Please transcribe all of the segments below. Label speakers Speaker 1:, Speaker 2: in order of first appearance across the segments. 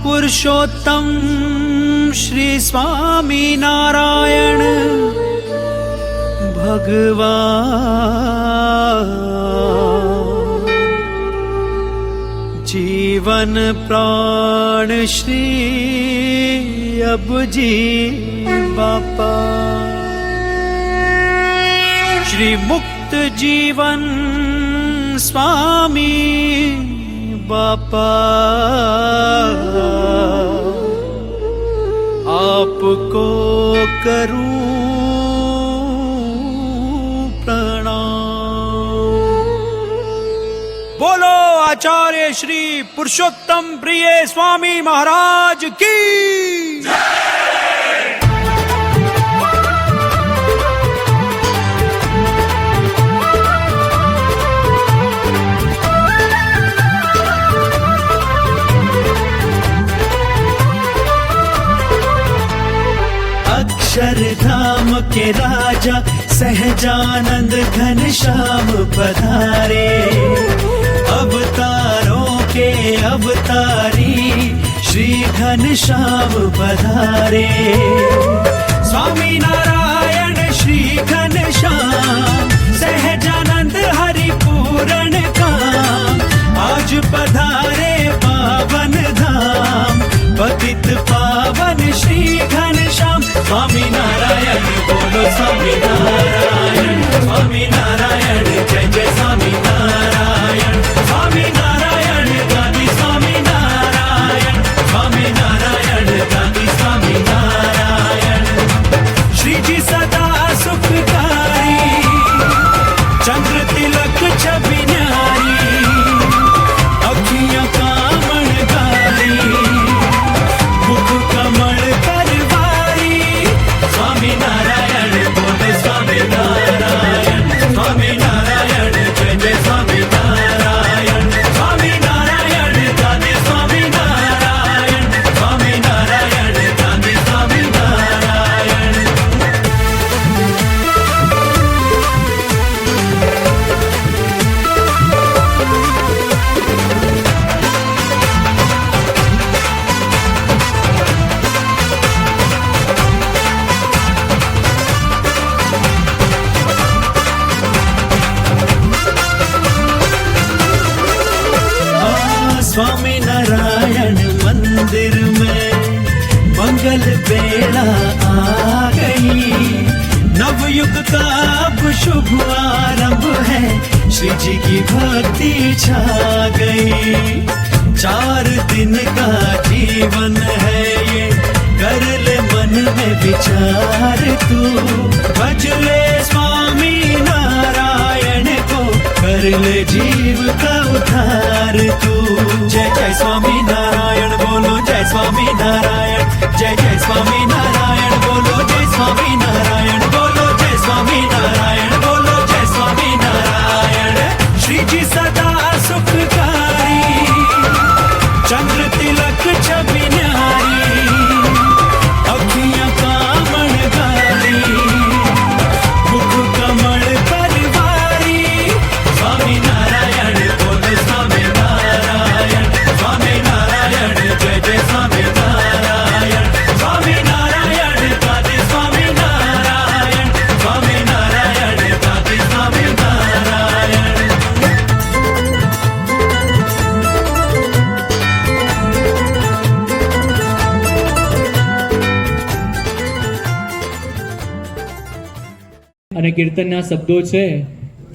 Speaker 1: पुरुषोत्तम श्री स्वामी नारायण भगवान जीवन प्राण श्री अबजी बापा श्री मुक्त जीवन स्वामी बापा आपको करूं प्रणाम। बोलो आचार्य श्री पुरुषोत्तम प्रिय स्वामी महाराज की अक्षरधाम के राजा सहजानंद घनश्याम पधारे, अवतारों के अवतारी श्री घनश्याम पधारे। स्वामी नारायण श्री घनश्याम सहजानंद हरिपूरण काम, आज पधारे पावन धाम पतित पावन श्री घनश्याम। स्वामी नारायण बोलो स्वामी नारायण, स्वामी नारायण जय जय स्वामी नारायण, स्वामी नारायण गादी स्वामी नारायण, स्वामी नारायण गादी स्वामी नारायण। श्री जी सदा सुखकारी चंद्र तिलक छवि न्यारी, अखियां कामण गाली मुख कमल करवारी। स्वामी नारायण बोले स्वामी नारायण, स्वामी नारायण जय जय स्वामी नारायण, स्वामी नारायण गादे स्वामी नारायण, स्वामी नारायण गादे स्वामी नारायण। स्वामी नारायण मंदिर में मंगल बेला आ गई, नवयुग का अब शुभ आरंभ है, श्री जी की भक्ति छा गई। 4 दिन का जीवन है ये, कर ले मन में विचार तू, भज ले स्वामी नारायण को, कर ले जीव का उद्धार तू। जय जय स्वामी नारायण बोलो जय स्वामी नारायण, जय जय स्वामी नारायण बोलो जय स्वामी नारायण, बोलो जय स्वामी नारायण बोलो जय स्वामी नारायण। श्री जी सदा सुखकारी चंद्र तिलक छवि न्यारी, अखियां कामण गाली मुख कमल करवारी। स्वामी नारायण बोलो स्वामी नारायण, स्वामी नारायण जय जय स्वामी नारायण, स्वामी नारायण गादे स्वामी नारायण, स्वामी नारायण गादे स्वामी नारायण।
Speaker 2: અને કીર્તનના શબ્દો છે,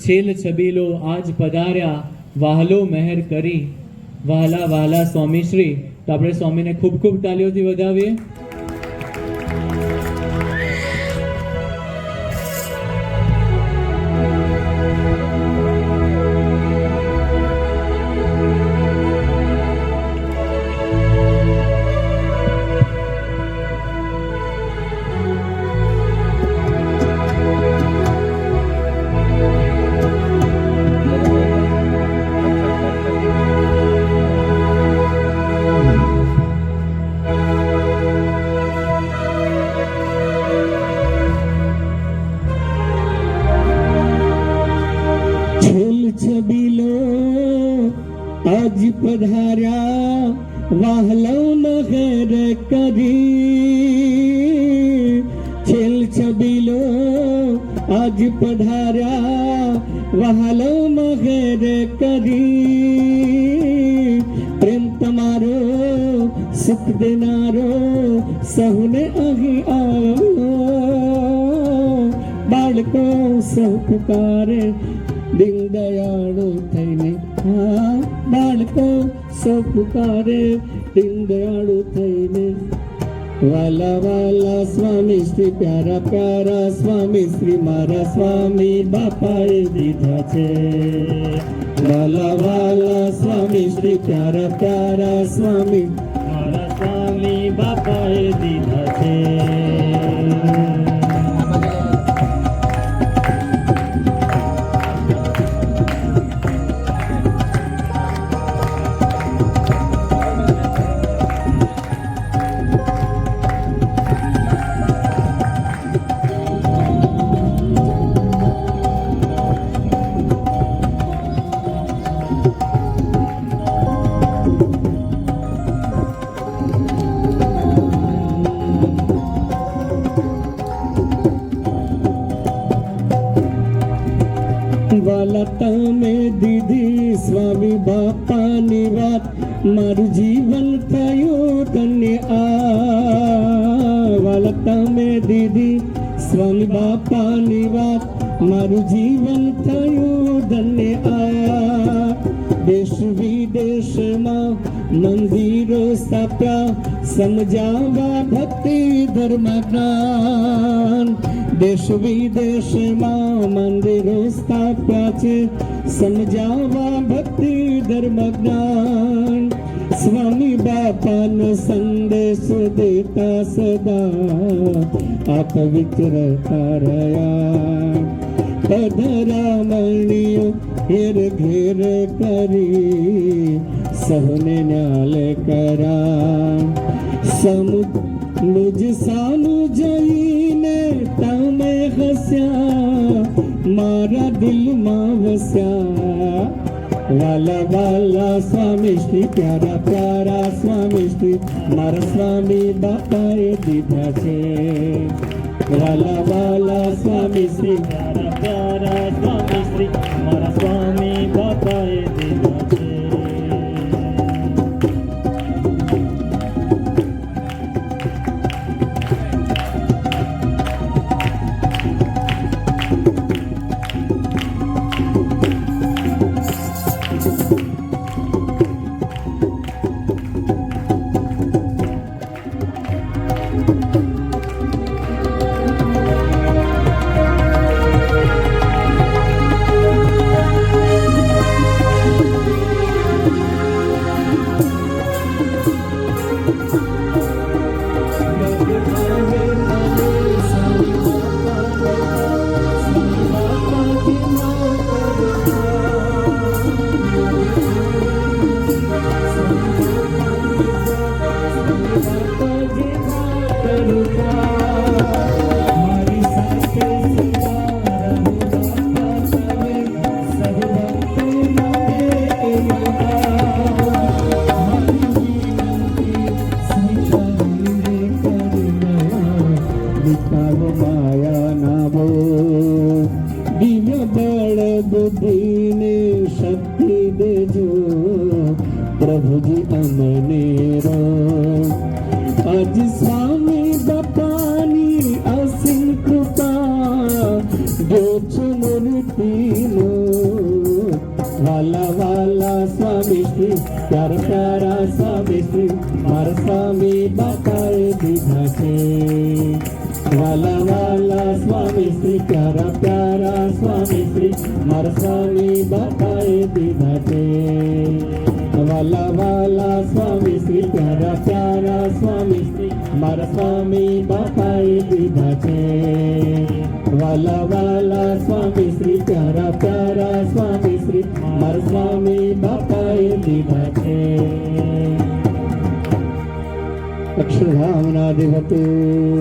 Speaker 2: છેલ છબીલો આજ પધાર્યા વહાલો મહેર કરી, વહાલા વહાલા સ્વામીશ્રી। તો આપણે સ્વામીને ખૂબ ખૂબ તાલીઓથી વધાવીએ।
Speaker 3: વાહલો મહેર કરી છેલ છબીલો આજ પધાર્યા વહાલો મહેર કરી પ્રેમ તમારો સુખ દેનારો સહુને અહીં આવ્યો બાળકો સૌ પુકારે દિલ દયાળુ થઈને હા બાળકો સૌ પુકારે દિલ દયાળુ થઈને વાલા વાલા સ્વામી શ્રી પ્યારા પ્યારા સ્વામી શ્રી મારા સ્વામી બાપાએ દીધા છે વાલા વાલા સ્વામી શ્રી પ્યારા પ્યારા સ્વામી મારા સ્વામી બાપાએ દીધા છે વાલા તમે દીધી સ્વામી બાપાની વાત મારું જીવન થયું ધન્ય આ વાલા તમે દીધી સ્વામી બાપાની વાત મારું જીવન થયું ધન્ય આ દેશ વિદેશમાં મંદિરો સ્થાપ્યા સમજાવવા ભક્તિ ધર્મ જ્ઞાન દેશ વિદેશમાં મંદિરો સ્થાપ્યા છે સમજાવવા ભક્તિ ધર્મ જ્ઞાન સ્વામી બાપાનો સંદેશ દેતા સદા આપ વિચરતા રહ્યા પધરામણીઓ ઘેર ઘેર કરી સહને ન્યાલ કરા મુજ સામું જઈને તમે હસ્યા મારા દિલમાં વસ્યા વાલા વાલા સ્વામી શ્રી પ્યારા પ્યારા સ્વામી શ્રી મારા સ્વામી બાપાએ દીધા છે વાલા વાલા સ્વામી શ્રી પ્યારા પ્યારા સ્વામી શ્રી મારા સ્વામી બાપાએ દીધા છે बुद्धि शक्ति देजो प्रभु जी अमने रो आज स्वामी बापानी असीम कृपा जो मूर्ति नो वाला वाला स्वामी श्री प्यारा प्यारा स्वामी श्री मारा स्वामी बापाए दीधा छे वाला वाला स्वामी श्री प्यारा प्यारा स्वामी श्री मारा स्वामी बापाए दीधा छे वाला वाला स्वामी श्री प्यारा प्यारा स्वामी श्री मारा स्वामी बापाए दीधा छे वाला वाला स्वामी श्री प्यारा प्यारा स्वामी श्री मारा स्वामी बापाए दीधा छे अक्षरधामना देवते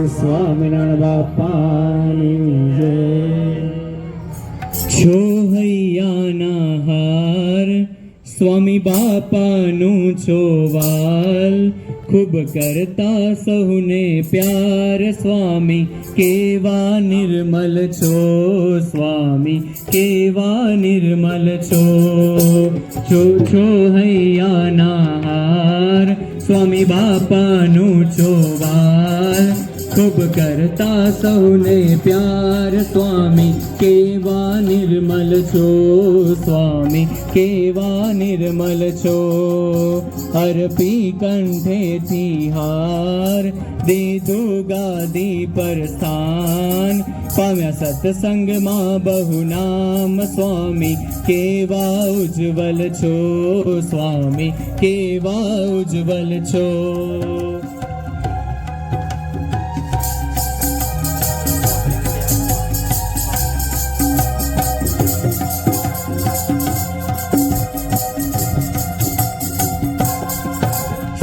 Speaker 3: स्वामीनारायण बापानी जय।
Speaker 2: छो हैयाना हार સ્વામી બાપાનું છો વાલ, ખૂબ કરતા સહુને પ્યાર. સ્વામી કેવા નિર્મલ છો, સ્વામી કેવા નિર્મલ છો. છો હૈયાના હાર, સ્વામી બાપાનું છો વાલ, ખૂબ કરતા સૌને પ્યાર. સ્વામી કેવા નિર્મલ છો, સ્વામી કેવા નિર્મલ છો. અર્પી કંઠેથી હાર, દીધું ગાદી પર સ્થાન. પામ્યા સત્સંગમાં બહુ નામ, સ્વામી કેવા ઉજ્જવલ છો, સ્વામી કેવા ઉજ્જવલ છો.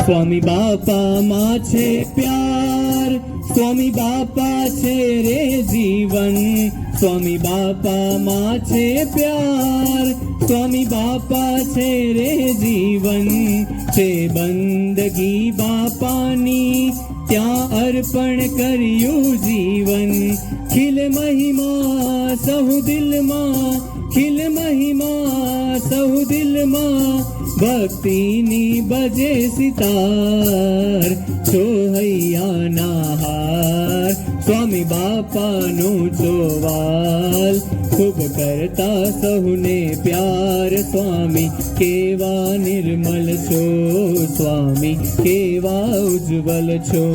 Speaker 2: સ્વામી બાપામાં છે પ્યાર, સ્વામી બાપા છે રે જીવન. સ્વામી બાપામાં છે પ્યાર, સ્વામી બાપા છે રે જીવન. છે બંદગી બાપાની, ત્યાં અર્પણ કર્યું જીવન. ખીલ મહિમા સહુ દિલમાં, ખીલ મહિમા સહુ દિલમાં. ભક્તિની બજે સિતાર, છો હૈયાના હાર. સ્વામી બાપાનું છો વાલ, ખૂબ કરતા સહુને પ્યાર. સ્વામી કેવા નિર્મલ છો, સ્વામી કેવા ઉજ્જવલ છો.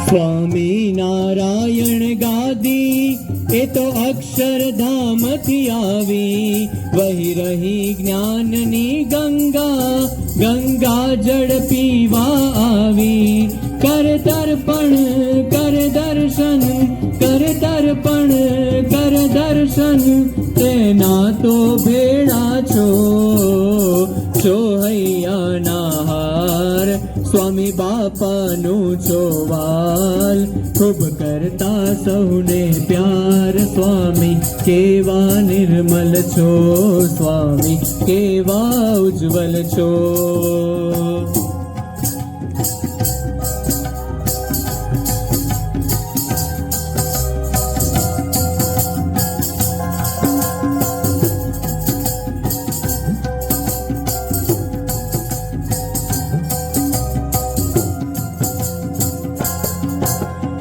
Speaker 2: સ્વામી નારાયણ ગાદી, એ તો અક્ષરધામથી આવી. વહી રહી જ્ઞાનની ગંગા, ગંગા જળ પીવા આવી. કર તર્પણ કર દર્શન, કર તર્પણ કર દર્શન. તેના તો ભેળા છો, છો હૈયાના હાર. સ્વામી બાપાનું છો વાલ, ખૂબ કરતા સૌને પ્યાર. સ્વામી કેવા નિર્મલ છો, સ્વામી કેવા ઉજ્જવલ છો.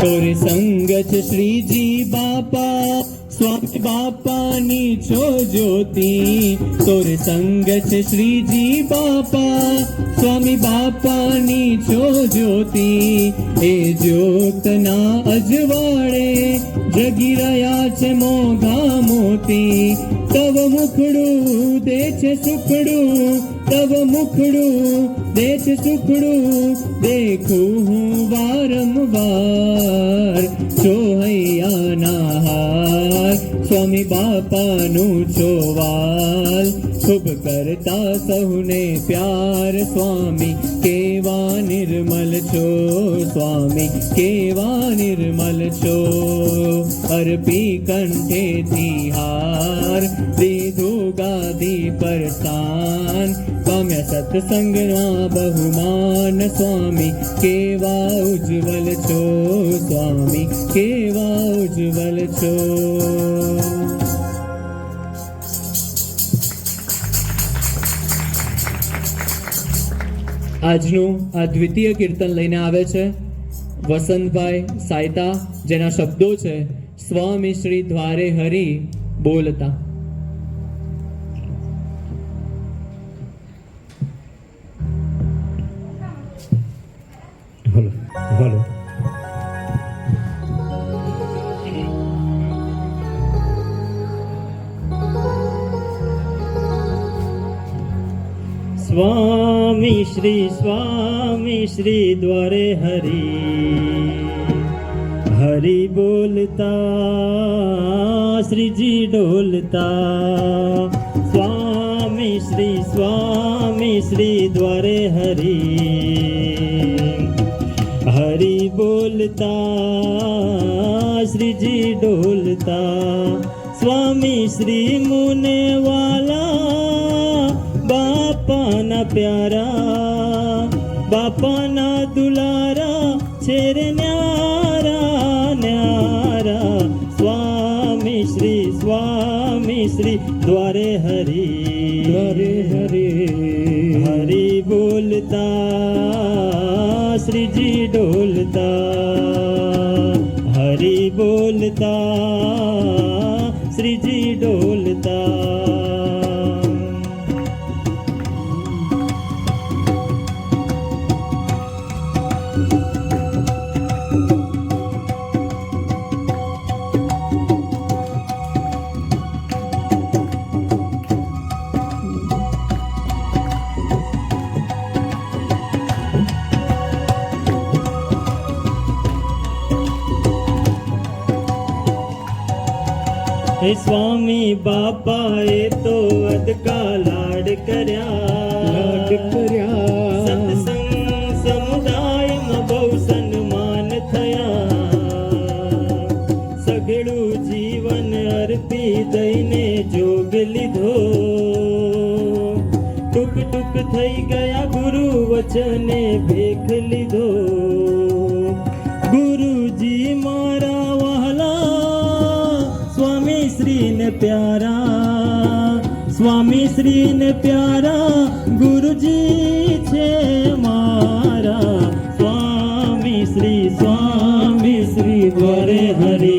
Speaker 2: તોરે સંગત શ્રીજી બાપા, સ્વામી બાપાની છો જ્યોતિ. તોરે સંગત શ્રીજી બાપા, સ્વામી બાપાની છો જ્યોતિ. એ જ્યોતના અજવાળે જગી રહ્યા છે મોઘા મોતી. તવ મુખડું દે છે સુખડું, તવ મુખડું દે છે સુખડું. દેખું હું વારંવાર, છો હૈયાના હાર. સ્વામી બાપાનું છો વાલ, ખૂબ કરતા સહુને પ્યાર. સ્વામી કેવા નિર્મલ છો, સ્વામી કેવા નિર્મલ છો. અર્પી કંઠેથી હાર, દીધું ગાદી પર સ્થાન. પામ્યા સત્સંગમાં બહુમાન. સ્વામી કેવા ઉજ્જવલ છો, સ્વામી કેવા ઉજ્જવલ છો. આજનું આ દ્વિતીય કીર્તન લઈને આવે છે વસંતભાઈ સાયતા, જેના શબ્દો છે સ્વામી શ્રી દ્વારે હરી બોલતા.
Speaker 3: Hello hello.
Speaker 4: સ્વામી શ્રી દ્વારે હરી, હરિ બોલતા શ્રીજી ડોલતા સ્વામી શ્રી દ્વારે હરિ હરિ બોલતા શ્રીજી ડોલતા સ્વામી શ્રી મુને વાલા બાપાના પ્યારા બાપાના દુલારા છેર ન્યારા ન્યારા સ્વામી શ્રી દ્વારે હરિ હરિ બોલતા શ્રીજી ડોલતા હરિ બોલતા શ્રીજી ડોલતા હે સ્વામી બાપાએ તો અદકા લાડ કર્યા સત્સંગ સમુદાયમાં બહુ સન્માન થયા સઘળું જીવન અર્પી દઈને જોગ લીધો ટૂંક ટૂંક થઈ ગયા ગુરુ વચને ભેખ લીધો ગુરુજી મારા વહાલા સ્વામી શ્રી ને પ્યારા ગુરુજી છે મારા સ્વામી શ્રી દ્વારે હરિ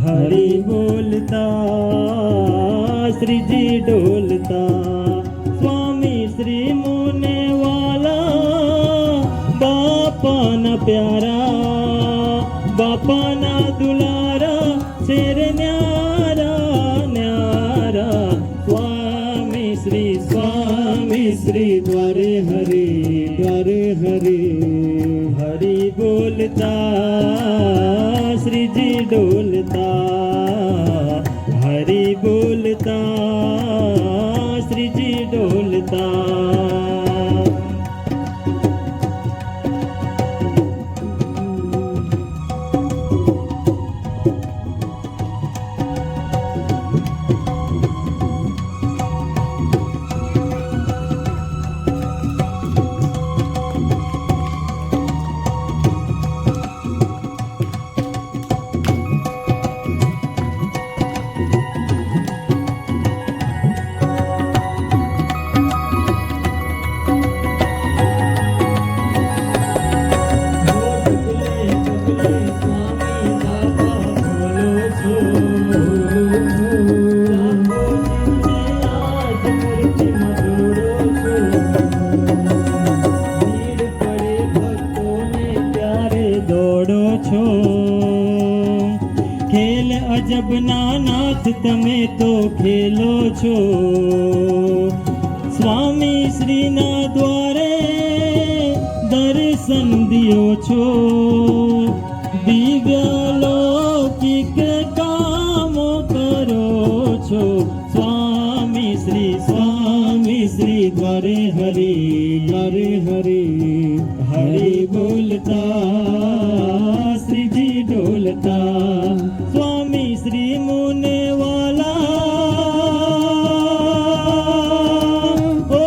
Speaker 4: હરિ બોલતા શ્રીજી ડોલતા સ્વામી શ્રી મુને વાલા બાપાના પ્યારા બાપાના દુલારા શેર ન્યારા ન્યારા સ્વામી શ્રી દ્વારે હરિ હરિ બોલતા શ્રીજી ડોલતા હરિ બોલતા શ્રીજી ડોલતા અજબના નાથ તમે તો ખેલો છો સ્વામી શ્રીના દ્વારે દર્શન દિયો છો દિવ્ય લૌકિક કામો કરો છો સ્વામી શ્રી દ્વારે હરિ હરિ બોલતા શ્રીજી ડોલતા સ્વામી શ્રી મુને વાલા ઓ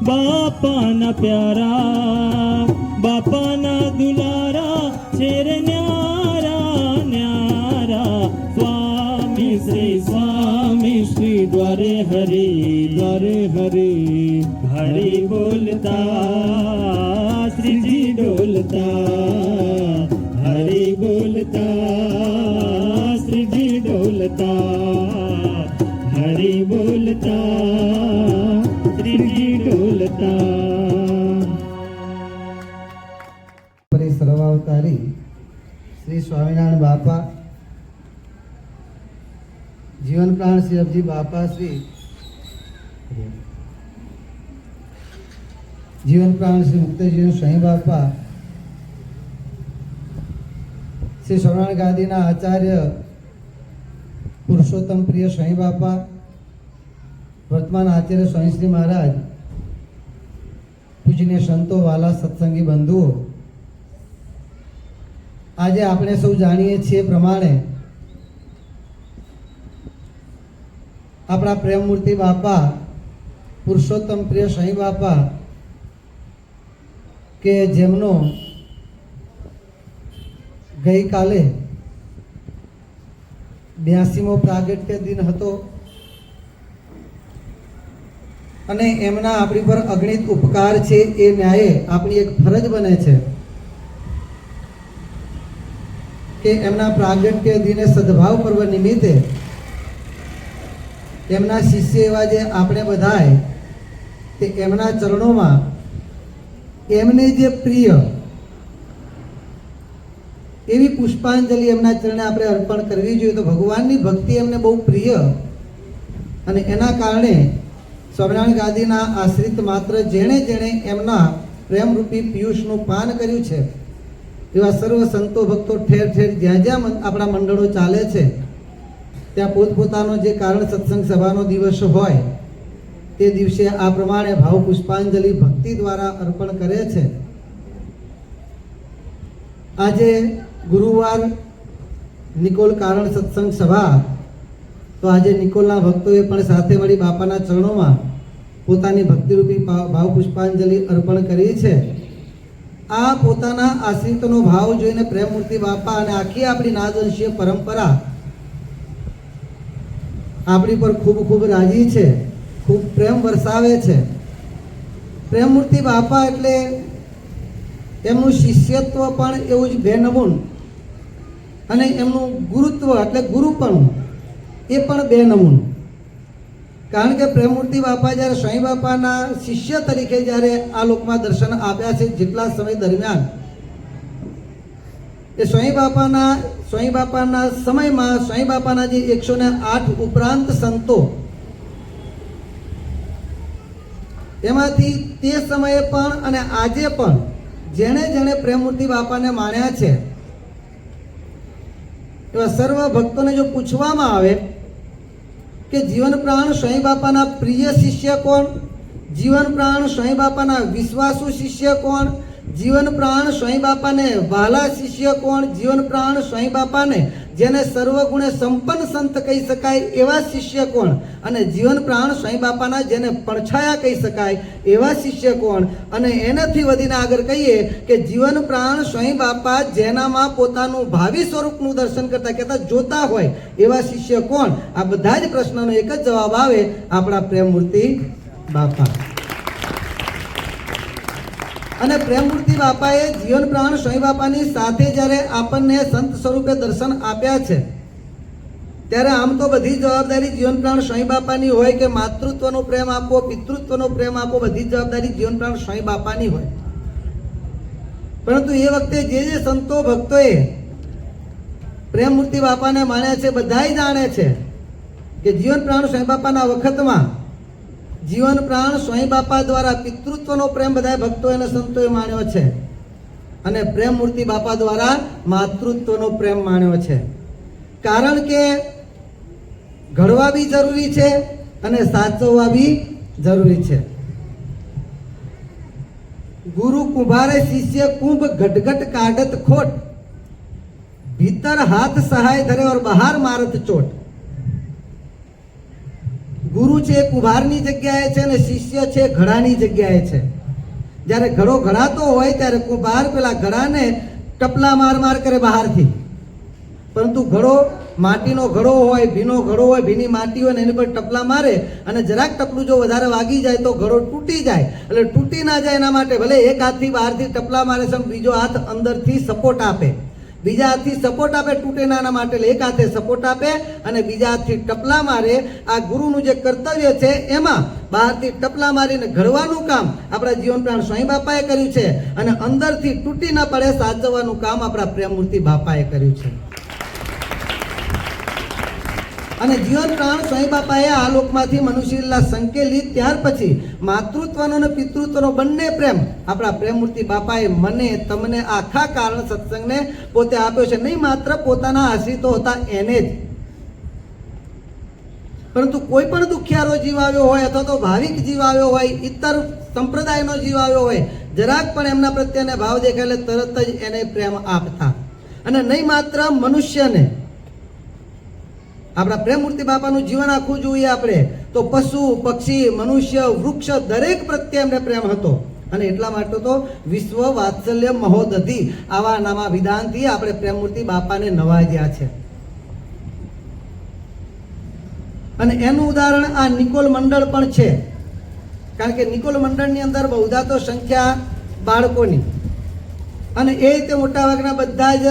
Speaker 4: બાપાના પ્યારા બાપાના દુલારા શેર ન્યારા ન્યારા સ્વામી શ્રી દ્વારે હરિ હરિ બોલતા શ્રીજી ડોલતા હરિ બોલતા શ્રીજી ડોલતા હરિ બોલતા શ્રીજી ડોલતા
Speaker 5: સર્વાવતારી શ્રી સ્વામિનારાયણ બાપા જીવન પ્રાણ શ્રી અબજી બાપા શ્રી જીવન પ્રાણ શ્રી મુક્તજીવન સ્વામી બાપા, શ્રી સ્વામિનારાયણ ગાદીના આચાર્ય પુરુષોત્તમ પ્રિય સ્વામી બાપા, વર્તમાન આચાર્ય સ્વામી શ્રી મહારાજ, પૂજનીય સંતો, વાલા સત્સંગી બંધુઓ, આજે આપણે સૌ જાણીએ છીએ પ્રમાણે આપણા પ્રેમમૂર્તિ બાપા પુરુષોત્તમ પ્રિય સ્વામી બાપા કે જેમનો ગઈકાલે 82મો પ્રાગટ્ય દિન હતો અને એમના આપણી પર અગણિત ઉપકાર છે. એ ન્યાયે આપણી એક ફરજ બને છે કે એમના પ્રાગટ્ય દિને સદભાવ પર્વ નિમિત્તે એમના શિષ્ય એવા જે આપણે બધાએ તે એમના ચરણોમાં એમને જે પ્રિય એવી પુષ્પાંજલિ એમના ચરણે આપણે અર્પણ કરવી જોઈએ. તો ભગવાનની ભક્તિ એમને બહુ પ્રિય અને એના કારણે સ્વામિનારાયણ ગાદીના આશ્રિત માત્ર જેણે જેણે એમના પ્રેમરૂપી પિયુષનું પાન કર્યું છે એવા સર્વ સંતો ભક્તો ઠેર ઠેર જ્યાં જ્યાં આપણા મંડળો ચાલે છે ત્યાં પોતપોતાનો જે કારણ સત્સંગ સભાનો દિવસ હોય તે દિવસે આ પ્રમાણે ભાવ પુષ્પાંજલિ ભક્તિ દ્વારા અર્પણ કરે છે. આજે ગુરુવાર નિકોલ કારણ સત્સંગ સભા, તો આજે નિકોલના ભક્તોએ પણ સાથે મળી બાપાના ચરણોમાં પોતાની ભક્તિરૂપી ભાવ પુષ્પાંજલિ અર્પણ કરી છે. આ પોતાના આશ્રિતનો ભાવ જોઈને પ્રેમમૂર્તિ બાપા અને આખી આપણી નાદવંશીય પરંપરા આપણી પર ખૂબ ખૂબ રાજી છે, ખૂબ પ્રેમ વરસાવે છે. પ્રેમમૂર્તિ બાપા એટલે એમનું શિષ્યત્વ પણ એવું જ બેનમૂન અને એમનું ગુરુત્વ એટલે ગુરુપણું એ પણ બેનમૂન. કારણ કે પ્રેમમૂર્તિ બાપા જ્યારે સ્વામી બાપાના શિષ્ય તરીકે જ્યારે આ લોકમાં દર્શન આપ્યા છે, જેટલા સમય દરમિયાન એ સ્વામી બાપાના સમયમાં સ્વામી બાપાના જે 108 ઉપરાંત સંતો, એમાંથી તે સમયે પણ અને આજે પણ જેણે જેણે પ્રેમમૂર્તિ બાપાને માણ્યા છે એવા સર્વ ભક્તોને જો પૂછવામાં આવે કે જીવન પ્રાણ સ્વામી બાપાના પ્રિય શિષ્ય કોણ, જીવન પ્રાણ સ્વામી બાપાના વિશ્વાસુ શિષ્ય કોણ, જીવન પ્રાણ સ્વામી બાપાને વહાલા શિષ્ય કોણ, જીવન પ્રાણ સ્વામી બાપાને જેને સર્વગુણે સંપન્ન સંત કહી શકાય એવા શિષ્ય કોણ, અને જીવન પ્રાણ સ્વામી બાપાના જેને પડછાયા કહી શકાય એવા શિષ્ય કોણ, અને એનાથી વધીને આગળ કહીએ કે જીવન પ્રાણ સ્વામી બાપા જેનામાં પોતાનું ભાવિ સ્વરૂપનું દર્શન કરતા જોતા હોય એવા શિષ્ય કોણ. આ બધા જ પ્રશ્નનો એક જ જવાબ આવે, આપણા પ્રેમમૂર્તિ બાપા. અને પ્રેમમૂર્તિ બાપાએ જીવન પ્રાણ સ્વામી બાપાની સાથે જ્યારે આપણને સંત સ્વરૂપે દર્શન આપ્યા છે ત્યારે આમ તો બધી જવાબદારી જીવન પ્રાણ સ્વામી બાપાની હોય કે માતૃત્વનો પ્રેમ આપો, પિતૃત્વનો પ્રેમ આપો, બધી જવાબદારી જીવન પ્રાણ સ્વામી બાપાની હોય. પરંતુ એ વખતે જે જે સંતો ભક્તોએ પ્રેમમૂર્તિ બાપાને માન્યા છે બધાય જાણે છે કે જીવન પ્રાણ સ્વામી બાપાના વખતમાં જીવન પ્રાણ સ્વામી બાપા દ્વારા પિતૃત્વનો પ્રેમ બધા ભક્તો અને સંતોએ માણ્યો છે અને પ્રેમમૂર્તિ બાપા દ્વારા માતૃત્વનો પ્રેમ માણ્યો છે. કારણ કે ઘડવા બી જરૂરી છે અને સાચવવા બી જરૂરી છે. ગુરુ કુંભારે શિષ્ય કુંભ ઘટઘટ કાઢત ખોટ, ભીતર હાથ સહાય ધરે ઓર બહાર મારત ચોટ. ગુરુ છે કુંભારની જગ્યાએ છે અને શિષ્ય છે ઘડાની જગ્યાએ છે. જ્યારે ઘડો ઘડાતો હોય ત્યારે કુંભાર પેલા ઘડાને ટપલા માર માર કરે બહારથી, પરંતુ ઘડો માટીનો ઘડો હોય, ભીનો ઘડો હોય, ભીની માટી હોય ને એની પર ટપલા મારે અને જરાક ટપલું જો વધારે વાગી જાય તો ઘડો તૂટી જાય. એટલે તૂટી ના જાય એના માટે ભલે એક હાથથી બહારથી ટપલા મારે છે, બીજો હાથ અંદરથી સપોર્ટ આપે, બીજા હાથથી સપોર્ટ આપે, તૂટે ના એના માટે એક હાથે સપોર્ટ આપે અને બીજા હાથથી ટપલા મારે. આ ગુરુનું જે કર્તવ્ય છે એમાં બહારથી ટપલા મારીને ઘડવાનું કામ આપણા જીવન પ્રાણ સ્વામી બાપાએ કર્યું છે અને અંદરથી તૂટી ના પડે સાચવવાનું કામ આપણા પ્રેમમૂર્તિ બાપાએ કર્યું છે. અને જીવન પ્રાણ સ્વામી બાપાએ આ લોકમાંથી મનુષ્યલા સંકેલિત ત્યાર પછી માતૃત્વનો અને પિતૃત્વનો બંને પ્રેમ આપણા પ્રેમમૂર્તિ બાપાએ મને તમને આખા કારણ સત્સંગને પોતે આપ્યો છે. નહીં માત્ર પોતાના આશ્રિતો હતા એને જ, પરંતુ કોઈ પણ દુખિયારો જીવ આવ્યો હોય અથવા તો ભાવિક જીવ આવ્યો હોય, ઇતર સંપ્રદાયનો જીવ આવ્યો હોય, જરાક પણ એમના પ્રત્યેને ભાવ દેખાય એટલે તરત જ એને પ્રેમ આપતા. અને નહીં માત્ર મનુષ્યને, આપણા પ્રેમમૂર્તિ બાપાનું જીવન આખું જોઈએ આપણે તો પશુ પક્ષી મનુષ્ય વૃક્ષ દરેક પ્રત્યે એમને પ્રેમ હતો. અને એટલા માટે તો વિશ્વ વાત્સલ્ય મહોદધિ આવા નામા વિધાનથી આપણે પ્રેમમૂર્તિ બાપાને નવાજ્યા છે. અને એનું ઉદાહરણ આ નિકોલ મંડળ પણ છે. કારણ કે નિકોલ મંડળની અંદર બહુધા તો સંખ્યા બાળકોની, અને એ રીતે મોટા ભાગના બધા જ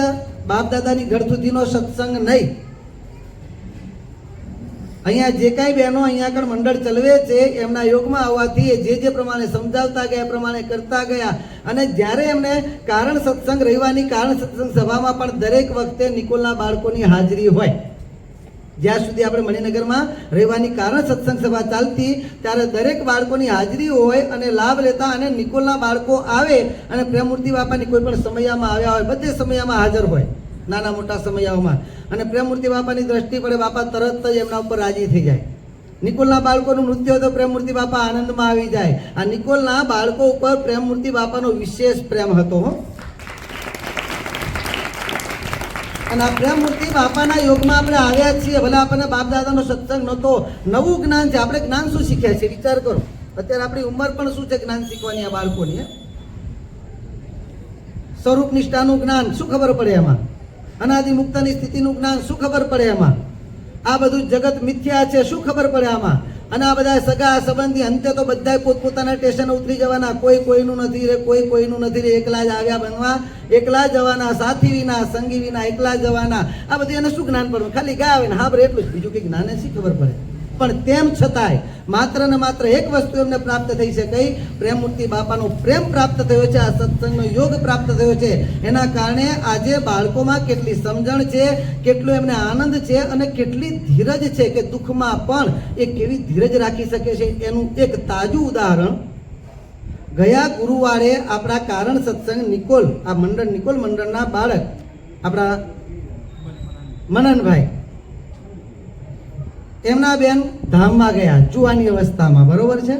Speaker 5: બાપ દાદાની ઘર સુધીનો સત્સંગ નહીં. અહીંયા જે કાંઈ બહેનો અહીંયા આગળ મંડળ ચલાવે છે એમના યોગમાં આવવાથી જે પ્રમાણે સમજાવતા ગયા એ પ્રમાણે કરતા ગયા. અને જ્યારે એમને કારણ સત્સંગ રહેવાની કારણ સત્સંગ સભામાં પણ દરેક વખતે નિકોલના બાળકોની હાજરી હોય. જ્યાં સુધી આપણે મણિનગરમાં રહેવાની કારણ સત્સંગ સભા ચાલતી ત્યારે દરેક બાળકોની હાજરી હોય અને લાભ લેતા. અને નિકોલના બાળકો આવે અને પ્રેમમૂર્તિ બાપાની કોઈ પણ સમયામાં આવ્યા હોય, બધે સમયામાં હાજર હોય, નાના મોટા સમયાઓમાં. અને પ્રેમમૂર્તિ બાપાની દ્રષ્ટિ પડે, બાપા તરત જ એમના ઉપર રાજી થઈ જાય. નિકોલના બાળકોનું નૃત્ય હોય તો પ્રેમમૂર્તિ બાપા આનંદમાં આવી જાય. આ નિકોલના બાળકો ઉપર પ્રેમમૂર્તિ બાપાનો વિશેષ પ્રેમ હતો. અને આ પ્રેમમૂર્તિ બાપાના યોગમાં આપણે આવ્યા છીએ. ભલે આપણને બાપ દાદાનો સત્સંગ નહોતો, નવું જ્ઞાન છે. આપણે જ્ઞાન શું શીખ્યા છે વિચાર કરો. અત્યારે આપણી ઉંમર પણ શું છે જ્ઞાન શીખવાની આ બાળકોની? સ્વરૂપ નિષ્ઠાનું જ્ઞાન શું ખબર પડે એમાં? અનાદિ મુક્તની સ્થિતિનું જ્ઞાન શું ખબર પડે એમાં? આ બધું જગત મિથ્યા છે શું ખબર પડે આમાં? અને આ બધા સગા સંબંધી અંતે તો બધા પોતપોતાના સ્ટેશન ઉતરી જવાના. કોઈ કોઈનું નથી રે, કોઈ કોઈનું નથી રે. એકલા જ આવ્યા બનવા, એકલા જવાના, સાથી વિના સંગી વિના એકલા જવાના. આ બધું એને શું જ્ઞાન પડે? ખાલી ગાય આવે ને હા બરે એટલું જ, બીજું કંઈ જ્ઞાન શી ખબર પડે? પણ તેમ છતાંય માત્ર ને માત્ર એક વસ્તુ એમને પ્રાપ્ત થઈ છે. કઈ? પ્રેમમૂર્તિ બાપાનો પ્રેમ પ્રાપ્ત થયો છે, આ સત્સંગનો યોગ પ્રાપ્ત થયો છે. એના કારણે આજે બાળકોમાં કેટલી સમજણ છે, કેટલો એમને આનંદ છે અને કેટલી ધીરજ છે કે દુઃખમાં પણ એ કેવી ધીરજ રાખી શકે છે એનું એક તાજું ઉદાહરણ ગયા ગુરુવારે આપણા કારણ સત્સંગ નિકોલ, આ મંડળ નિકોલ મંડળના બાળક આપણા મનનભાઈ, એમના બેન ધામમાં ગયા જુવાની અવસ્થામાં. બરોબર છે.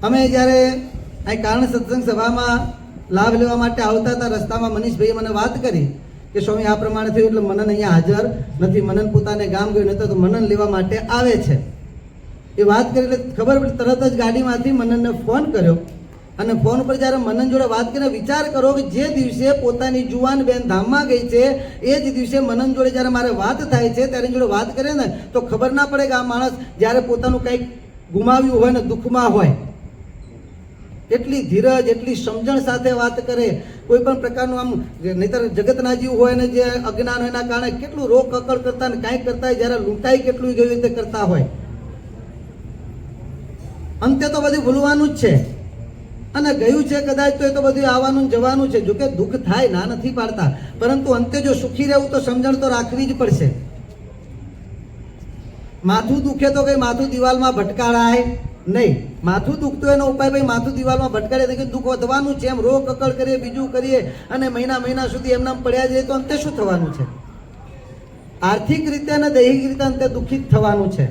Speaker 5: અમે જ્યારે અહીં કારણ સત્સંગ સભામાં લાભ લેવા માટે આવતા હતા, રસ્તામાં મનીષભાઈએ મને વાત કરી કે સ્વામી આ પ્રમાણે થયું એટલે મનન અહીંયા હાજર નથી. મનન પોતાને ગામ ગયું નહોતું તો મનન લેવા માટે આવે છે. એ વાત કરી એટલે ખબર પડી. તરત જ ગાડીમાંથી મનનને ફોન કર્યો. અને ફોન ઉપર જ્યારે મનન જોડે વાત કરીને વિચાર કરો કે જે દિવસે પોતાની જુવાન બેન ધામમાં ગઈ છે એ જ દિવસે મનન જોડે જ્યારે મારે વાત થાય છે ત્યારે જોડે વાત કરે ને તો ખબર ના પડે કે આ માણસ જ્યારે પોતાનું કંઈક ગુમાવ્યું હોય ને દુઃખમાં હોય, એટલી ધીરજ એટલી સમજણ સાથે વાત કરે. કોઈ પણ પ્રકારનું આમ નહીતર જગતના જીવ હોય ને જે અજ્ઞાન હોય એના કારણે કેટલું રોક કકડ કરતા ને કાંઈક કરતા હોય, જ્યારે લૂંટાઈ કેટલું ગયું રીતે કરતા હોય. અંતે તો બધું ભૂલવાનું જ છે અને ગયું છે કદાચ તો એ તો બધું આવવાનું જવાનું છે. જોકે દુઃખ થાય ના નથી પાડતા, પરંતુ અંતે જો સુખી રહેવું તો સમજણ તો રાખવી જ પડશે. માથું દુખે તો કઈ માથું દિવાલમાં ભટકાડાય નહીં. માથું દુખતું એનો ઉપાય ભાઈ માથું દિવાલમાં ભટકાડે કે દુઃખ વધવાનું છે. એમ રો કકડ કરીએ બીજું કરીએ અને મહિના સુધી એમના પડ્યા જઈએ તો અંતે શું થવાનું છે? આર્થિક રીતે અને દૈહિક રીતે અંતે દુઃખિત થવાનું છે.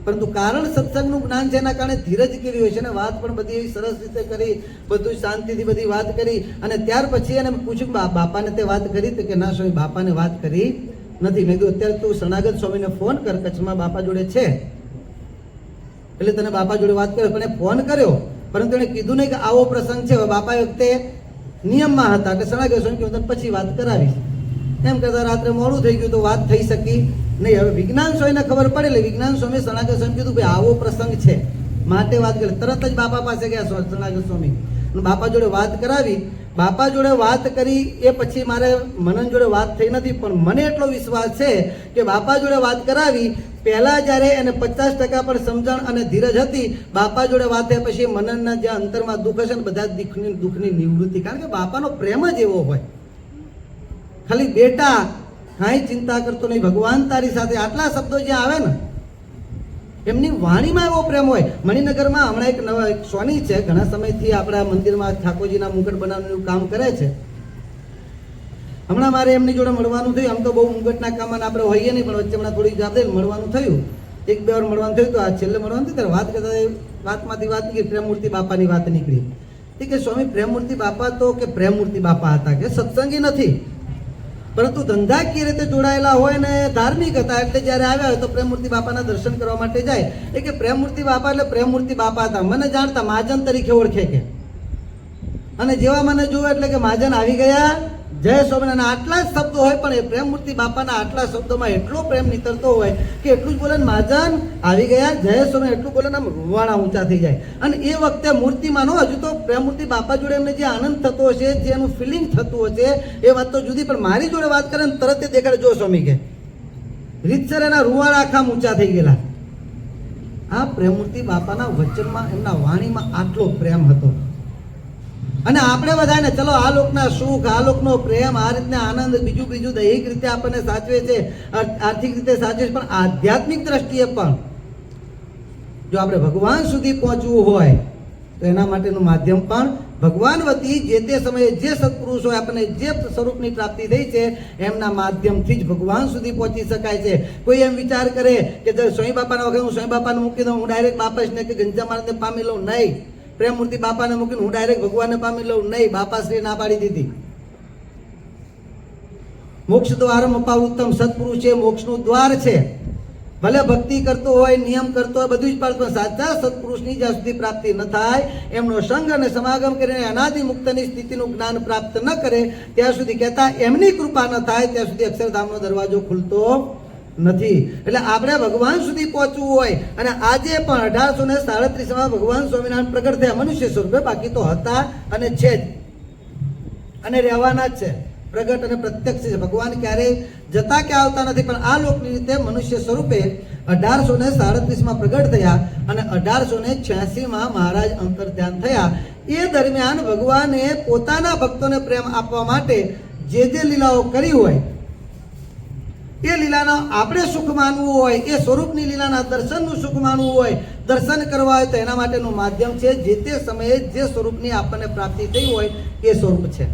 Speaker 5: પરંતુ કારણ સત્સંગનું જ્ઞાન છે એના કારણે ધીરજ કેવી હોય છે ને વાત પણ બધી એવી સરસ રીતે કરી, બધું શાંતિથી બધી વાત કરી. અને ત્યાર પછી એને પૂછ્યું બાપાને તે વાત કરી કે ના સ્વામી બાપાને વાત કરી નથી. મેં કીધું અત્યારે તું શરણાગત સ્વામીને ફોન કર, કચ્છમાં બાપા જોડે છે એટલે તને બાપા જોડે વાત કર્યો. પણ એ ફોન કર્યો પરંતુ એને કીધું નહીં કે આવો પ્રસંગ છે. બાપા એ વખતે નિયમમાં હતા એટલે શરણાગત સ્વામી કીધું પછી વાત કરાવીશ. એમ કરતા રાત્રે મોડું થઈ ગયું તો વાત થઈ શકી નહીં. હવે વિજ્ઞાન સ્વામીને ખબર પડે એટલે વિજ્ઞાન સ્વામી શરણાગત સ્વામી કીધું ભાઈ આવો પ્રસંગ છે માટે વાત કરી. તરત જ બાપા પાસે ગયા શરણાગત સ્વામી, બાપા જોડે વાત કરાવી. બાપા જોડે વાત કરી એ પછી મારે મનન જોડે વાત થઈ નથી, પણ મને એટલો વિશ્વાસ છે કે બાપા જોડે વાત કરાવી પહેલા જ્યારે એને 50% પણ સમજણ અને ધીરજ હતી, બાપા જોડે વાત થયા પછી મનનના જે અંતરમાં દુઃખ હશે ને બધા દુઃખની નિવૃત્તિ. કારણ કે બાપાનો પ્રેમ જ એવો હોય. ખાલી બેટા કાંઈ ચિંતા કરતો નહીં, ભગવાન તારી સાથે. આટલા શબ્દો જ્યાં આવે ને એમની વાણીમાં એવો પ્રેમ હોય. મણિનગરમાં હમણાં એક સોની છે, ઘણા સમયથી આપણા મંદિરમાં ઠાકોરજીના મુકટ બનાવવાનું કામ કરે છે. હમણાં મારે એમની જોડે મળવાનું થયું. આમ તો બહુ મુકટના કામમાં આપણે હોઈએ નહીં, પણ વચ્ચે હમણાં થોડી જાતે મળવાનું થયું. 1-2 વાર મળવાનું થયું. તો આ છેલ્લે મળવાનું થયું ત્યારે વાત કરતા વાતમાંથી વાત નીકળી, પ્રેમમૂર્તિ બાપાની વાત નીકળી. કે સ્વામી પ્રેમમૂર્તિ બાપા તો કે પ્રેમમૂર્તિ બાપા હતા કે સત્સંગી નથી, પરંતુ ધંધાકીય રીતે જોડાયેલા હોય ને ધાર્મિક હતા. એટલે જ્યારે આવ્યા હોય તો પ્રેમમૂર્તિ બાપાના દર્શન કરવા માટે જાય. એ કે પ્રેમમૂર્તિ બાપા એટલે પ્રેમમૂર્તિ બાપા હતા. મને જાણતા મહાજન તરીકે ઓળખે કે, અને જેવા મને જોવે એટલે કે મહાજન આવી ગયા, જય સ્વામિનારાયણ. આટલા જ શબ્દો હોય, પણ એ પ્રેમમૂર્તિ બાપાના આટલા શબ્દોમાં એટલો પ્રેમ નીતરતો હોય કે એટલું જ બોલે ને મહાજન આવી ગયા, જય સ્વામિનારાયણ એટલું બોલે ને આમ રૂવાણા ઊંચા થઈ જાય. અને એ વખતે મૂર્તિમાંનો હજુ તો પ્રેમમૂર્તિ બાપા જોડે એમને જે આનંદ થતો હશે, જે એનું ફિલિંગ થતું હશે એ વાત તો જુદી, પણ મારી જોડે વાત કરે ને તરત એ દેખાડે, જો સ્વામી કે રીતસર એના રૂવાડા આખા ઊંચા થઈ ગયેલા. આ પ્રેમમૂર્તિ બાપાના વચનમાં, એમના વાણીમાં આટલો પ્રેમ હતો. અને આપણે બધાને ચલો આ લોકના સુખ, આ લોકનો પ્રેમ, આ રીતના આનંદ, બીજું દૈહિક રીતે આપણને સાચવે છે, આર્થિક રીતે સાચવે છે, પણ આધ્યાત્મિક દ્રષ્ટિએ પણ જો આપણે ભગવાન સુધી પહોંચવું હોય તો એના માટેનું માધ્યમ પણ ભગવાન વતી જે તે સમયે જે સત્પુરુષો આપણને જે સ્વરૂપની પ્રાપ્તિ થઈ છે એમના માધ્યમથી જ ભગવાન સુધી પહોંચી શકાય છે. કોઈ એમ વિચાર કરે કે જો સ્વામી બાપાના વખતે હું સ્વામી બાપાને મૂકી દઉં, હું ડાયરેક્ટ બાપાને કે ગંજા મહારાજને પામી લઉં, નહીં. પ્રેમમૂર્તિ બાપાને મૂકીને હું ડાયરેક્ટ ભગવાનને પામી લઉં, નહીં. બાપાશ્રીએ ના પાડી દીધી. મોક્ષ દ્વારમ અપાવૃત્તમ, સત્પુરુષ એ મોક્ષનું દ્વાર છે. ભલે ભક્તિ કરતો હોય, નિયમ કરતો હોય, બધું જ પાડતો, સાચા સત્પુરુષની જ્યાં સુધી પ્રાપ્તિ ન થાય, એમનો સંગ અને સમાગમ કરીને અનાદિ મુક્તની સ્થિતિનું જ્ઞાન પ્રાપ્ત ન કરે ત્યાં સુધી, કહેતા એમની કૃપા ન થાય ત્યાં સુધી અક્ષરધામનો દરવાજો ખુલતો નથી. એટલે આપણે ભગવાન સુધી પહોંચવું હોય, અને આજે પણ 1837માં ભગવાન સ્વામિનારાયણ પ્રગટ થયા મનુષ્ય સ્વરૂપે, બાકી તો હતા અને છે જ અને રહેવાના જ છે. પ્રગટ અને પ્રત્યક્ષ છે. ભગવાન ક્યારેય જતા કે આવતા નથી, પણ આ લોકની રીતે મનુષ્ય સ્વરૂપે 1837માં પ્રગટ થયા અને 1886માં મહારાજ અંતર્ધ્યાન થયા. એ દરમિયાન ભગવાને પોતાના ભક્તોને પ્રેમ આપવા માટે જે લીલાઓ કરી હોય, એ લીલાનો આપણે સુખ માનવું હોય, એ સ્વરૂપની લીલાના દર્શનનું સુખ માનવું હોય, દર્શન કરવા હોય તો એના માટેનું માધ્યમ છે જે તે સમયે જે સ્વરૂપની આપણને પ્રાપ્તિ થઈ હોય એ સ્વરૂપ છે.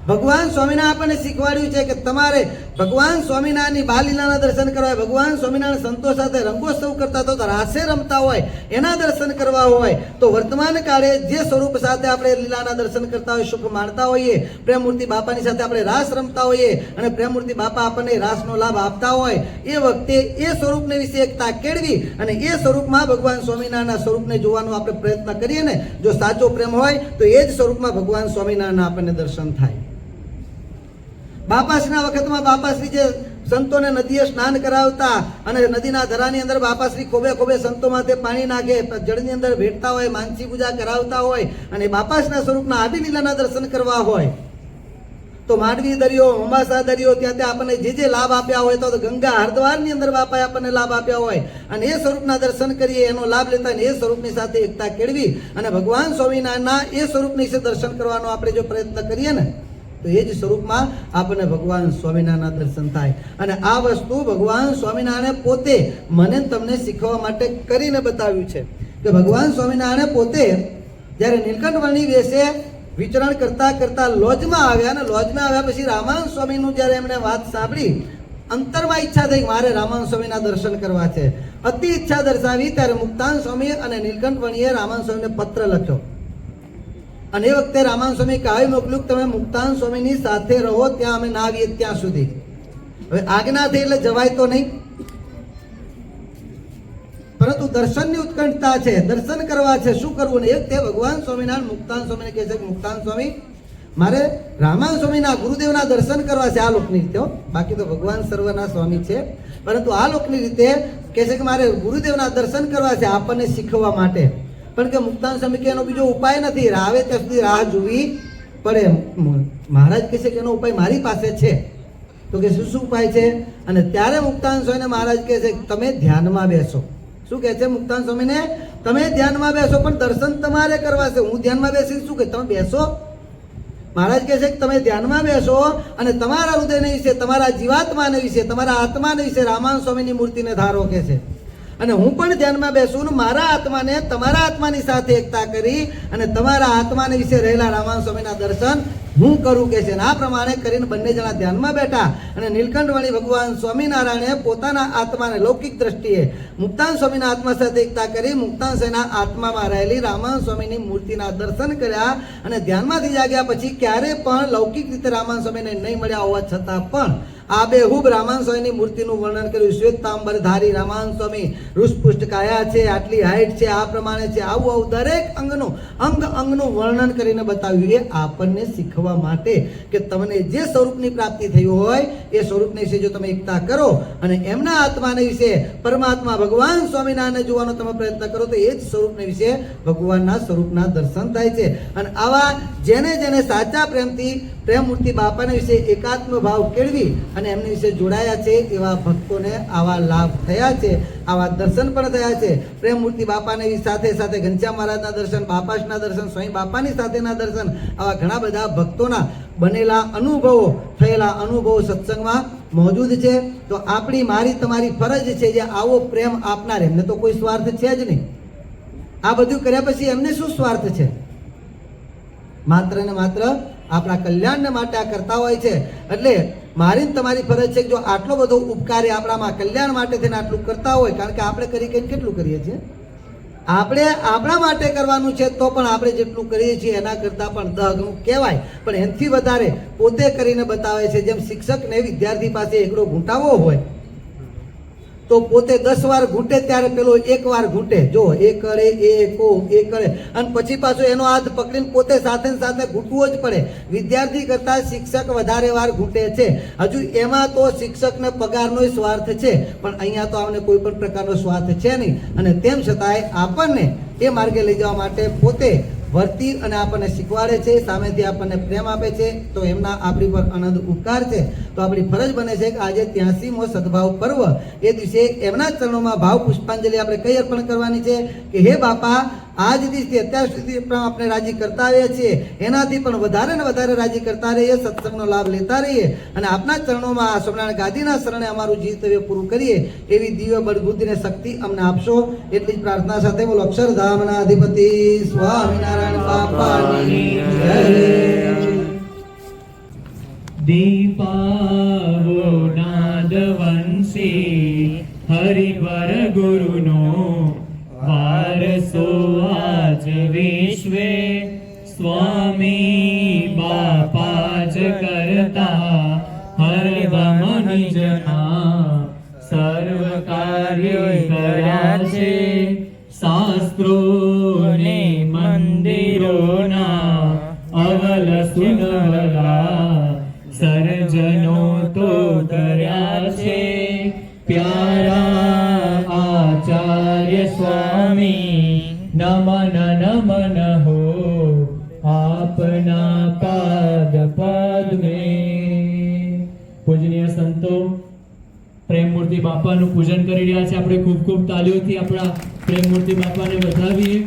Speaker 5: ભગવાન સ્વામિનારાયણ આપણને શીખવાડ્યું છે કે તમારે ભગવાન સ્વામિનારાયણની બાલલીલાના દર્શન કરવા હોય, ભગવાન સ્વામિનારાયણ સંતો સાથે રંગોત્સવ કરતા તો રાસે રમતા હોય એના દર્શન કરવા હોય, તો વર્તમાન કાળે જે સ્વરૂપ સાથે આપણે લીલાના દર્શન કરતા હોય, સુખ માણતા હોઈએ, પ્રેમમૂર્તિ બાપાની સાથે આપણે રાસ રમતા હોઈએ અને પ્રેમમૂર્તિ બાપા આપણને રાસનો લાભ આપતા હોય, એ વખતે એ સ્વરૂપને વિશે એકતા કેળવી અને એ સ્વરૂપમાં ભગવાન સ્વામિનારાયણના સ્વરૂપને જોવાનો આપણે પ્રયત્ન કરીએ ને, જો સાચો પ્રેમ હોય તો એ જ સ્વરૂપમાં ભગવાન સ્વામિનારાયણના આપણને દર્શન થાય. બાપાશ્રીના વખતમાં બાપાશ્રી જે સંતોને નદીએ સ્નાન કરાવતા અને નદીના ધરાની અંદર બાપાશ્રી ખોબે ખોબે સંતો માથે પાણી નાખે, જળની અંદર ભેટતા હોય, માનસી પૂજા કરાવતા હોય અને બાપાશ્રીના સ્વરૂપના આદિ લીલાના દર્શન કરવા હોય, તો માંડવી દરિયો, અંબાસા દરિયો, ત્યાં આપણને જે લાભ આપ્યા હોય, તો ગંગા હરદ્વારની અંદર બાપાએ આપણને લાભ આપ્યા હોય અને એ સ્વરૂપના દર્શન કરીએ, એનો લાભ લેતા અને એ સ્વરૂપની સાથે એકતા કેળવી અને ભગવાન સ્વામિનારાયણના એ સ્વરૂપની વિશે દર્શન કરવાનો આપણે જો પ્રયત્ન કરીએ ને, તો એ જ સ્વરૂપમાં આપણને ભગવાન સ્વામિનારાયણના દર્શન થાય. અને આ વસ્તુ ભગવાન સ્વામિનારાયણે પોતે મને તમને શીખવવા માટે કરીને બતાવ્યું છે કે ભગવાન સ્વામિનારાયણે પોતે જ્યારે નીલકંઠવર્ણી વેશે વિચરણ કરતા કરતા લોજમાં આવ્યા, અને લોજમાં આવ્યા પછી રામાનંદ સ્વામીનું જ્યારે એમણે વાત સાંભળી, અંતરમાં ઈચ્છા થઈ મારે રામાનંદ સ્વામીના દર્શન કરવા છે. અતિ ઈચ્છા દર્શાવી ત્યારે મુક્તાનંદ સ્વામી અને નીલકંઠવર્ણીએ રામાનંદ સ્વામીને પત્ર લખ્યો અને એ વખતે રામાનંદ સ્વામી કહી મોકલ્યું તમે મુક્તાનંદ સ્વામીની સાથે રહો, ત્યાં અમે ના આવીએ ત્યાં સુધી. હવે આજ્ઞા થઈ એટલે જવાય તો નહીં, પરંતુ દર્શનની ઉત્કંઠતા છે, દર્શન કરવા છે, શું કરવું ને એક તે ભગવાન સ્વામિનારાયણ મુક્તાનંદ સ્વામીને કહે છે કે મુક્તાનંદ સ્વામી મારે રામાનંદ સ્વામીના ગુરુદેવના દર્શન કરવા છે આ લોકની રીતે, બાકી તો ભગવાન સર્વના સ્વામી છે, પરંતુ આ લોકની રીતે કહે છે કે મારે ગુરુદેવના દર્શન કરવા છે આપણને શીખવવા માટે. પણ કે મુક્તાનંદ સ્વામી કે એનો બીજો ઉપાય નથી, આવે ત્યાં સુધી રાહ જોવી પડે. મહારાજ કહે છે કે એનો ઉપાય મારી પાસે છે. તો કે શું ઉપાય છે? અને ત્યારે મુક્તાનંદ સ્વામીને મહારાજ કહે છે તમે ધ્યાનમાં બેસો. શું કહે છે મુક્તાનંદ સ્વામીને? તમે ધ્યાનમાં બેસો, પણ દર્શન તમારે કરવા છે. હું ધ્યાનમાં બેસી શું કે તમે બેસો, મહારાજ કહે છે કે તમે ધ્યાનમાં બેસો અને તમારા હૃદયને વિશે, તમારા જીવાત્માને વિશે, તમારા આત્માને વિશે રામાનંદ સ્વામીની મૂર્તિને ધારો કે છે. અને હું પણ ધ્યાનમાં બેસું ને મારા આત્માને તમારા આત્માની સાથે એકતા કરી અને તમારા આત્માને વિશે રહેલા રામાનંદ સ્વામીના દર્શન હું કરું કે છે. અને આ પ્રમાણે કરીને બંને જણા ધ્યાનમાં બેઠા અને નીલકંઠવાણી ભગવાન સ્વામિનારાયણે પોતાના આત્માને લૌકિક દ્રષ્ટિએ મુક્તાન સ્વામીના આત્મા સાથે એકતા કરી મુક્તાન સ્વામીના આત્મામાં રહેલી રામાનંદ સ્વામીની મૂર્તિના દર્શન કર્યા. અને ધ્યાનમાંથી જાગ્યા પછી ક્યારે પણ લૌકિક રીતે રામાનંદ સ્વામીને નહીં મળ્યા હોવા છતાં પણ આબેહૂબ રામાનંદ સ્વામીની મૂર્તિનું વર્ણન કર્યું. શ્વેતાંબરધારી રામાનંદ સ્વામી, રુષ્પુષ્ટ કાયા છે, આટલી હાઈટ છે, આ પ્રમાણે છે, આવું આવું દરેક અંગનું વર્ણન કરીને બતાવ્યું. એ આપણને શીખવા માટે કે તમને જે સ્વરૂપની પ્રાપ્તિ થઈ હોય એ સ્વરૂપની વિશે જો તમે એકતા કરો અને એમના આત્માને વિશે પરમાત્મા ભગવાન સ્વામિનારાયણને જોવાનો તમે પ્રયત્ન કરો તો એ જ સ્વરૂપને વિશે ભગવાનના સ્વરૂપના દર્શન થાય છે. અને આવા જેને જેને સાચા પ્રેમથી પ્રેમમૂર્તિ બાપાને વિશે એકાત્મ ભાવ કેળવી અને એમની વિશે જોડાયા છે એવા ભક્તોને આવા લાભ થયા છે, આવા દર્શન પણ થયા છે. પ્રેમમૂર્તિ બાપાની સાથે સાથે ઘનશ્યામ મહારાજના દર્શન, બાપાશના દર્શન, સ્વામી બાપાની સાથેના દર્શન, આવા ઘણા બધા ભક્તોના બનેલા અનુભવો, થયેલા અનુભવો સત્સંગમાં મોજૂદ છે. તો આપણી મારી તમારી ફરજ છે જે આવો પ્રેમ આપનાર, એમને તો કોઈ સ્વાર્થ છે જ નહીં. આ બધું કર્યા પછી એમને શું સ્વાર્થ છે? માત્ર ને માત્ર આપણા કલ્યાણને માટે આ કરતા હોય છે. એટલે મારી તમારી ફરજ છે કે જો આટલો બધો ઉપકાર આપણામાં કલ્યાણ માટે થઈને આટલું કરતા હોય, કારણ કે આપણે કરી કઈ કેટલું કરીએ છીએ? આપણે આપણા માટે કરવાનું છે તો પણ આપણે જેટલું કરીએ છીએ એના કરતાં પણ 10 ગણું કહેવાય. પણ એનાથી વધારે પોતે કરીને બતાવે છે. જેમ શિક્ષકને વિદ્યાર્થી પાસે એકડો ઘૂંટાવો હોય તો પોતે 10 વાર ઘૂંટે ત્યારે પેલો 1 વાર ઘૂંટે. જો એ કરે એ કરે અને પછી પાછો એનો હાથ પકડીને પોતે સાથે સાથે ઘૂંટવો જ પડે. વિદ્યાર્થી કરતાં શિક્ષક વધારે વાર ઘૂંટે છે. હજુ એમાં તો શિક્ષકને પગારનો સ્વાર્થ છે, પણ અહીંયા તો આપણને કોઈ પણ પ્રકારનો સ્વાર્થ છે નહીં. અને તેમ છતાંય આપણને એ માર્ગે લઈ જવા માટે પોતે વર્તી અને આપણને શીખવાડે છે, સામેથી આપણને પ્રેમ આપે છે. તો એમના આપણી પર અનંત ઉપકાર છે. તો આપણી ફરજ બને છે કે આજે 83મો સદભાવ પર્વ એ દિવસે એમના ચરણોમાં ભાવ પુષ્પાંજલિ આપણે કઈ અર્પણ કરવાની છે કે હે બાપા, આજ દિવસથી અત્યાર સુધી પણ આપણે રાજી કરતા આવ્યા છીએ, એનાથી પણ વધારે ને વધારે રાજી કરતા રહીએ, સત્સંગનો લાભ લેતા રહીએ અને આપના ચરણોમાં આ સ્વામિનારાયણ ગાદીના શરણે અમારું જીતવ્ય પૂરું કરીએ એવી દિવ્ય બળબુદ્ધિ ને શક્તિ અમને આપશો. એટલી જ પ્રાર્થના સાથે બોલો અક્ષરધામના અધિપતિ સ્વામિનારાયણ બાપાની જય.
Speaker 2: દીપાવો નાદવંશી હરિવર ગુરુનો વારસો આજ વિશ્વે સ્વામી બાપા જ કરતા હરવા મનિજના સર્વ કાર્ય કર્યા છે. શાસ્ત્રો ને મંદિરોના અવલ સુનવલા સર્જનો તો કર્યા છે. પ્યારા આચાર્ય સ્વામી નમન નમન હો આપના પાદ પદ્મે. પૂજનીય સંતો પ્રેમમૂર્તિ બાપાનું પૂજન કરી રહ્યા છે. આપણે ખૂબ ખૂબ તાલીઓથી આપણા પ્રેમમૂર્તિ બાપાને વધાવીએ.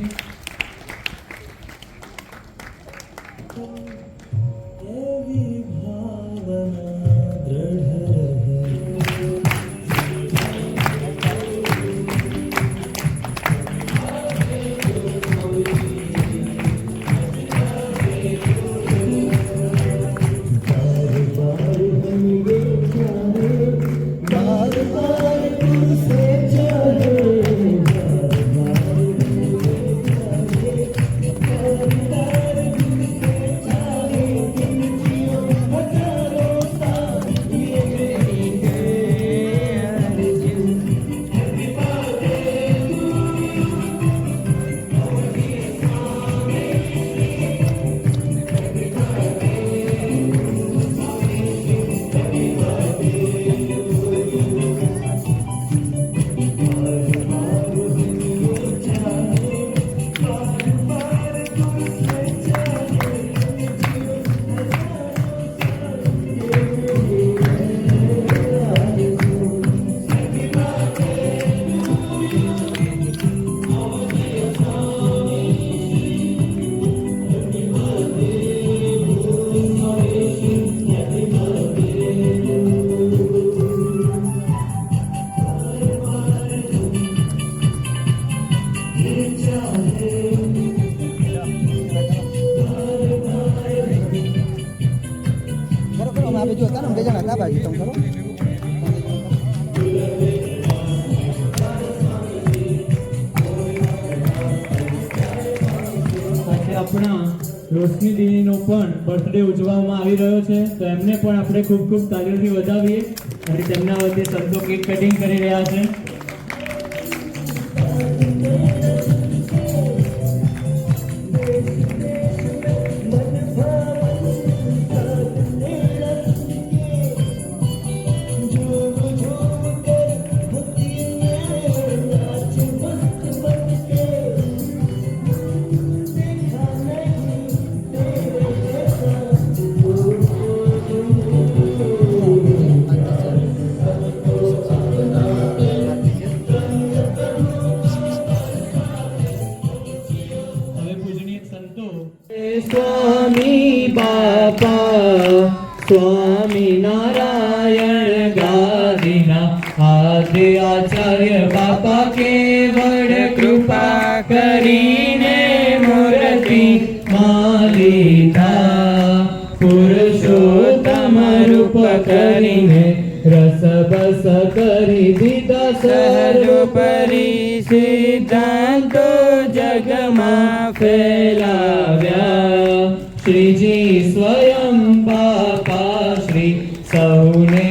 Speaker 5: કાકાજી તમે કરો.
Speaker 2: સાથે આપણા રોશની દીદીનો પણ બર્થડે ઉજવવામાં આવી રહ્યો છે, તો એમને પણ આપણે ખૂબ ખૂબ તાળીઓથી વધાવીએ. અને તેમના વચ્ચે સંતો કેક કટિંગ કરી રહ્યા છે. સ્વામી બાપા સ્વામિનારાયણ ગાદીના આદ્ય આચાર્ય બાપા કેવળ કૃપા કરીને મૂર્તિ માલિકા પુરુષોત્તમ રૂપ કરીને રસ બસ કરી દીધા સર્વોપરી સિદ્ધાંતો જગમાં ફેલાવ્યા. શ્રીજી સ્વયં બાપા શ્રી સૌને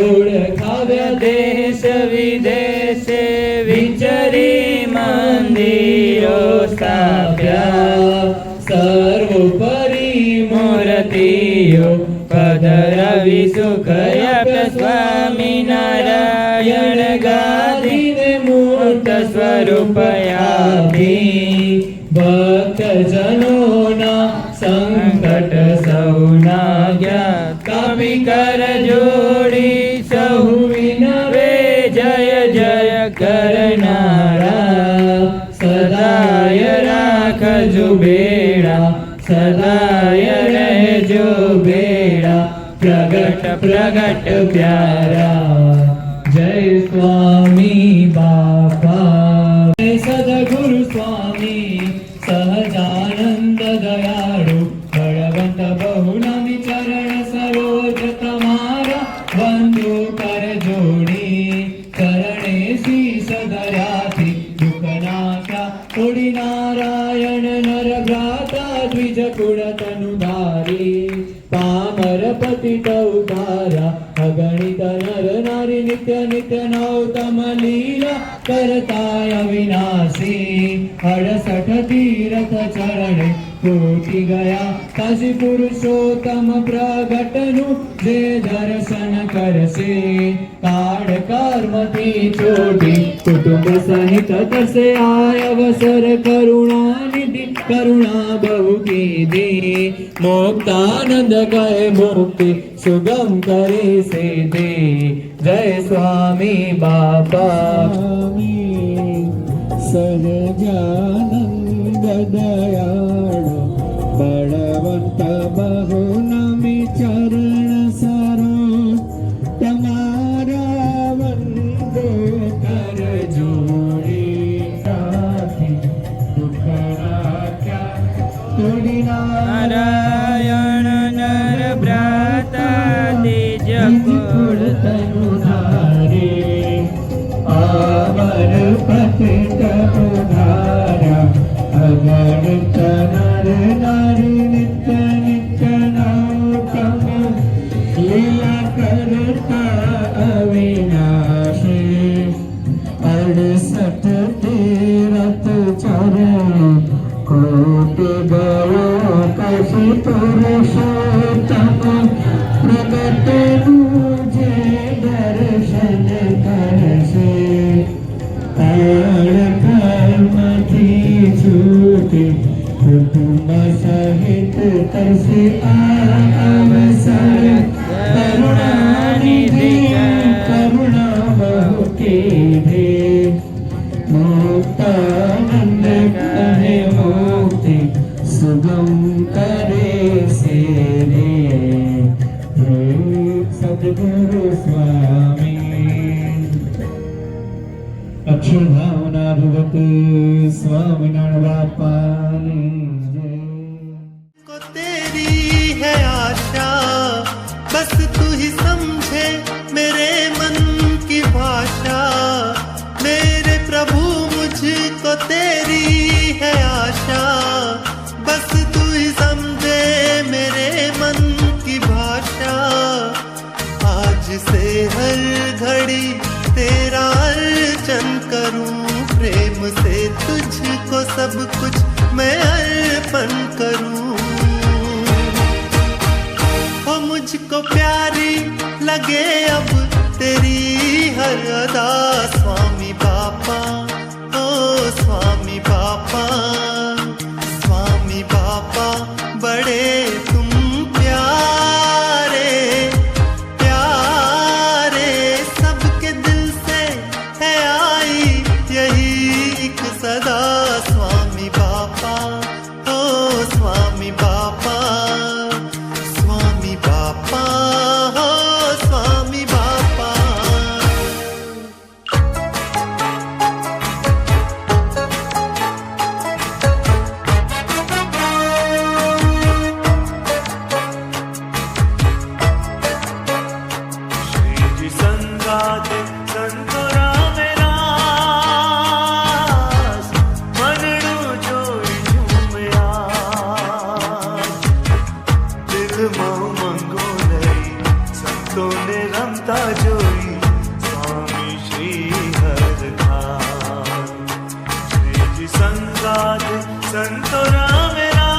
Speaker 2: ઓળખાવ્યા. દેશ વિદેશે વિચરી મંદિરો સ્થાપ્યા. સર્વોપરી મૂર્તિઓ પધરાવી સુખ આપ્યા. સ્વામિનારાયણ ગાદીને મૂર્ત સ્વરૂપ આપી. ભક્તજનોના સંકટ સૌના ગયા. કવિ કર જોડી સહુ વિનવે જય જય કરનારા. સદાય રાખજો બેડા સદાય રહેજો બેડા. પ્રગટ પ્રગટ પ્યારા. જય સ્વામી બાપા. સદગુરુ સ્વામી સહજાનંદ દયાળુ બળવંત બહુનામી ચરણ સરોજ તમારા વંદુ કર જોડી. ચરણે શીશ ધર્યાથી દુઃખ નાખ્યા થોડી. નારાયણ નર ભ્રાતા દ્વિજ કુળ તનુ ધારી. પામર પતિત ઉધારા અગણિત નર નારી નિત્ય નિત્ય નૌતમ લીલા કરતા અવિનાશી. 68 તીર્થ ચરણે કોટી ગયા. કાશી પુરુષોત્તમ પ્રગટનું જે દર્શન કરશે. કાળ કર્મથી ચોટી કુટુંબ સહિત તરસે. આય અવસર કરુણા નિધિ કરુણા બહુ કીધી. મુક્તાનંદ કહે મુક્તિ સુગમ કરે સિદ્ધિ. જય સ્વામી બાપા.
Speaker 3: સહજાનંદ દયાળુ બળવંત બહુનામી ચરણ સરોજ તમારા વંદો કર જોડી. દુઃખ નાખ્યા તોડી.
Speaker 4: નારાયણ નર ભ્રાતા તેજ કુળ
Speaker 3: તનુ ધારે. આમર પતિત ઉધારા અગણિત નર નારી નિત્ય નિત્ય નૌતમ લીલા કરતા અવિનાશી. 68 તીર્થ ચરણ કોટી ગયો. કાશી પુરુષોત્તમ પ્રગટનું જે દર્શન કરશે. કાળ કર્મથી છૂટી કુટુંબ સહિત તરસે. આ અવસર કરુણા નિધિ કરુણા બહુ કીધી. મુક્તાનંદ કહે મુક્તિ સુગમ કરે છે રે. સદગુરુ સ્વામી. અક્ષરધામના સ્વામિનારાયણ બાપાની જય.
Speaker 1: को तेरी है आशा बस तू ही समझे
Speaker 6: सब कुछ मैं अर्पण करूं। ओ मुझको प्यारी लगे अब तेरी हर अदा स्वामी बापा, ओ स्वामी बापा, स्वामी बापा बड़े तुम प्यारे, प्यारे सबके दिल से है आई यही एक सदा स्वामी बापा, ओ स्वामी बापा, स्वामी बापा, ओ स्वामी बापा। श्री जी संगात संतोरा मेरा मनड़ू जोई झूमया, दिल मां मंगो नहीं संतों ने रमता जोई स्वामी श्री हर धाम। श्री जी संगात संतोरा मेरा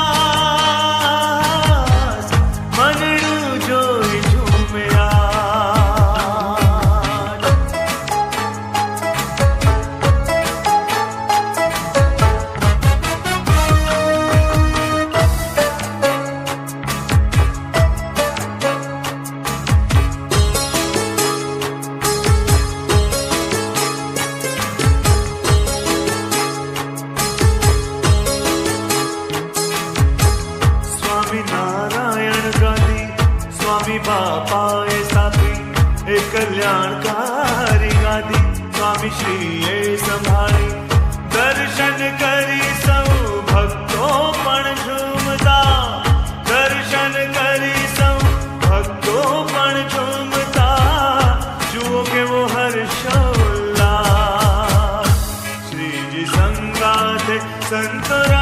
Speaker 6: मनड़ू जोई झूमया। स्वामी नारायण गांधी स्वामी बापा ए साथी ए कल्याणकारी गांधी स्वामी श्री ए संभाळी दर्शन करी सौ भक्तो पण झूमता, दर्शन करी सौ भक्तो पण झूमता, जुओ के वो हर्षोल्लास। श्री जी संगात संतोरा